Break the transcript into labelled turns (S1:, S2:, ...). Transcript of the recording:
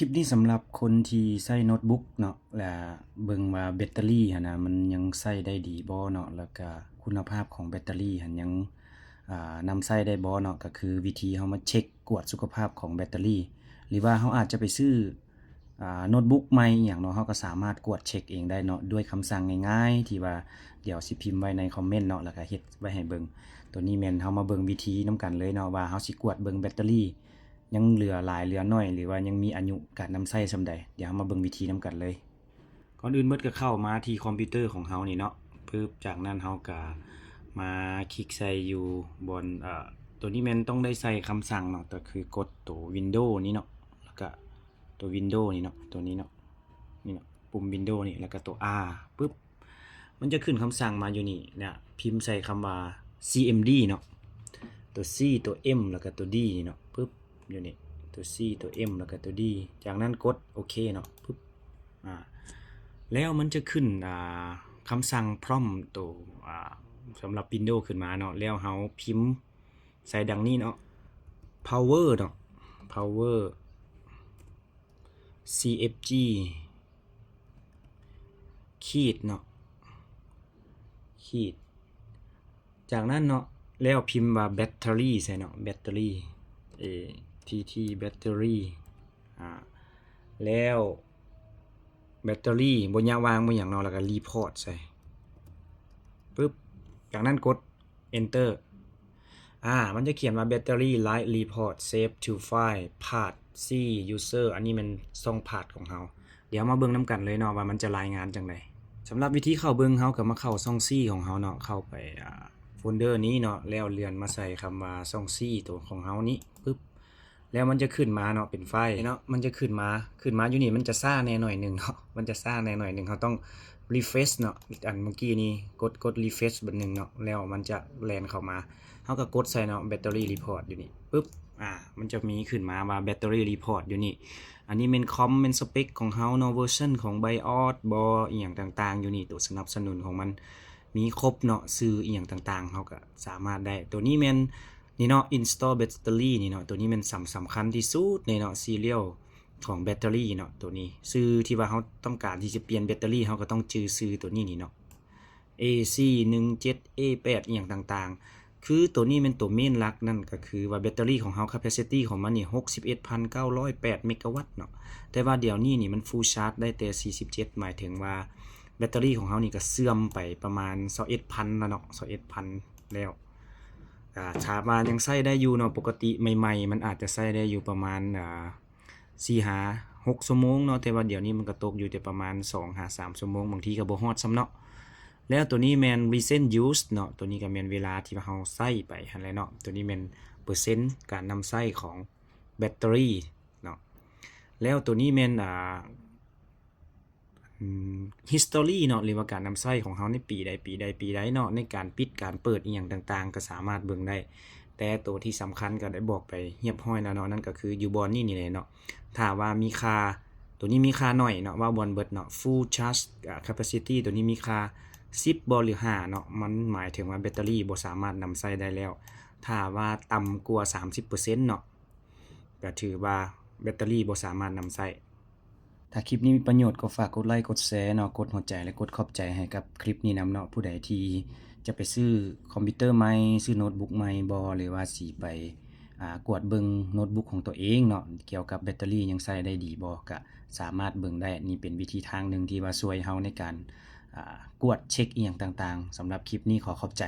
S1: คลิปนี้สำหรับคนที่ใช้โน้ตบุ๊กเนาะและเบิ่งว่าแบตเตอรี่หั้นน่ะมันยังใช้ได้ดีบ่เนาะแล้วก็คุณภาพของแบตเตอรี่หั้นยังนำใช้ได้บ่เนาะก็คือวิธีเรามาเช็กกวดสุขภาพของแบตเตอรี่หรือว่าเราอาจจะไปซื้อโน้ตบุ๊กใหม่อิหยังเนาะเราก็สามารถกวดเช็กเองได้เนาะด้วยคำสั่งง่ายๆที่ว่าเดี๋ยวสิพิมพ์ไว้ในคอมเมนต์เนาะแล้วก็เฮ็ดไว้ให้เบิ่งตัวนี้แม่นเรามาเบิ่งวิธีนำกันเลยเนาะว่าเราสิกวดเบิ่งแบตเตอรี่ยังเหลือหลายเหลือน้อยหรือว่ายังมีอายุการนำใช้ส่ำใดเดี๋ยวเรามาเบิ่งวิธีนำกันเลยก่อนอื่นเบิดก็เข้ามาที่คอมพิวเตอร์ของเรานี่เนาะปึ๊บจากนั้นเราก็มาคลิกใส่อยู่บนตัวนี้แม่นต้องได้ใส่คำสั่งเนาะก็คือกดตัว Windows นี้เนาะแล้วก็ตัว Windows นี่เนาะตัวนี้เนาะนี่เนาะปุ่ม Windows นี่แล้วก็ตัว R ปึ๊บมันจะขึ้นคำสั่งมาอยู่นี่เนี่ยพิมพ์ใส่คำว่า cmd เนาะตัว C ตัว M แล้วก็ตัว D นี่เนาะปึ๊บอยู่นี่ตัว C ตัว M แล้วก็ตัว D จากนั้นกดโอเคเนาะปึ๊บแล้วมันจะขึ้นคำสั่ง prompt ตัวสำหรับ Windows ขึ้นมาเนาะแล้วเราพิมพ์ใส่ดังนี้เนาะ power เนาะ power cfg ขีดเนาะขีดจากนั้นเนาะแล้วพิมพ์ว่า battery ใส่เนาะ battery tt battery แล้วแบตเตอรี่บ่ยาวางบ่หยังเนาะแล้วก็ report ใส่ปึ๊บจากนั้นกด enter มันจะเขียนว่า battery light report save to file path c user อันนี้มันช่อง path ของเราเดี๋ยวมาเบิ่งนํกันเลยเนาะว่ามันจะรายงานจังได๋สำหรับวิธีเข้าเบิ่งเราก็มาเข้าช่อง C ของเราเนาะเข้าไปโฟลเดอร์นี้เนาะแล้วเลื่อนมาใส่คำว่าช่อง C ตัวของเรานี้ปึ๊บแล้วมันจะขึ้นมาเนาะเป็นไฟล์เนาะมันจะขึ้นมาอยู่นี่มันจะซ่าแน่หน่อยนึงเนาะมันจะซ่าแน่หน่อยนึงเราต้อง refresh เนาะอันเมื่อกี้นี้กด refresh บัดนึงเนาะแล้วมันจะแล่นเข้ามาเราก็กดใส่เนาะ battery report อยู่นี่ปึ๊บมันจะมีขึ้นมาว่า battery report อยู่นี่อันนี้เป็นคอมเป็นสเปคของเราเนาะเวอร์ชันของ BIOS บ่อีหยังต่างๆอยู่นี่ตัวสนับสนุนของมันมีครบเนาะชื่ออีหยังต่างๆเราก็สามารถได้ตัวนี้แม่นนี่เนาะ install battery นี่เนาะตัวนี้มันสำคัญที่สุดในเนาะ serial ของแบตเตอรี่เนาะตัวนี้ชื่อที่ว่าเราต้องการที่จะเปลี่ยนแบตเตอรี่เราก็ต้องชื่อตัวนี้นี่เนาะ AC17 A8 อีหยังต่างๆคือตัวนี้เป็นตัวเมนหลักนั่นก็คือว่าแบตเตอรี่ของเรา capacity ของมันนี่ 61,908 เมกะวัตต์เนาะแต่ว่าเดี๋ยวนี้นี่มัน full charge ได้แต่47หมายถึงว่าแบตเตอรี่ของเรานี่ก็เสื่อมไปประมาณ 21,000 แล้วเนาะ 21,000 แล้วถ้าว่ายังใช้ได้อยู่เนาะปกติใหม่ๆมันอาจจะใช้ได้อยู่ประมาณ4-6 ชั่วโมงเนาะแต่ว่าเดี๋ยวนี้มันก็ตกอยู่แต่ประมาณ 2-3 ชั่วโมงบางทีก็บ่ฮอดซ้ำเนาะแล้วตัวนี้แม่น recent use เนาะตัวนี้ก็แม่นเวลาที่เราใช้ไปหั่นแหละเนาะตัวนี้แม่นเปอร์เซ็นต์การนำใช้ของแบตเตอรี่เนาะแล้วตัวนี้แม่นhistory เนาะหรือว่าการนำใช้ของเราในปีใดเนาะในการปิดการเปิดอีหยังต่างๆก็สามารถเบิ่งได้แต่ตัวที่สำคัญก็ได้บอกไปเรียบร้อยแล้วเนาะนั่นก็คืออยู่บนนี่แหละเนาะถ้าว่ามีค่าตัวนี้มีค่าน้อยเนาะว่าบนเบิดเนาะ full charge capacity ตัวนี้มีค่า10บ่หรือ5เนาะมันหมายถึงว่าแบตเตอรี่บ่สามารถนำใช้ได้แล้วถ้าว่าต่ำกว่า 30% เนาะก็ถือว่าแบตเตอรี่บ่สามารถนำใช้ถ้าคลิปนี้มีประโยชน์ก็ฝากกดไลค์กดแชร์เนาะกดหัวใจและกดขอบใจให้กับคลิปนี้นำเนาะผู้ใดที่จะไปซื้อคอมพิวเตอร์ใหม่ซื้อโน้ตบุ๊กใหม่บ่หรือว่าสิไปกวดเบิ่งโน้ตบุ๊กของตัวเองเนาะเกี่ยวกับแบตเตอรี่ยังใช้ได้ดีบ่ก็สามารถเบิ่งได้นี่เป็นวิธีทางหนึ่งที่ว่าช่วยเราในการกวดเช็กอีหยังต่างๆสำหรับคลิปนี้ขอขอบใจ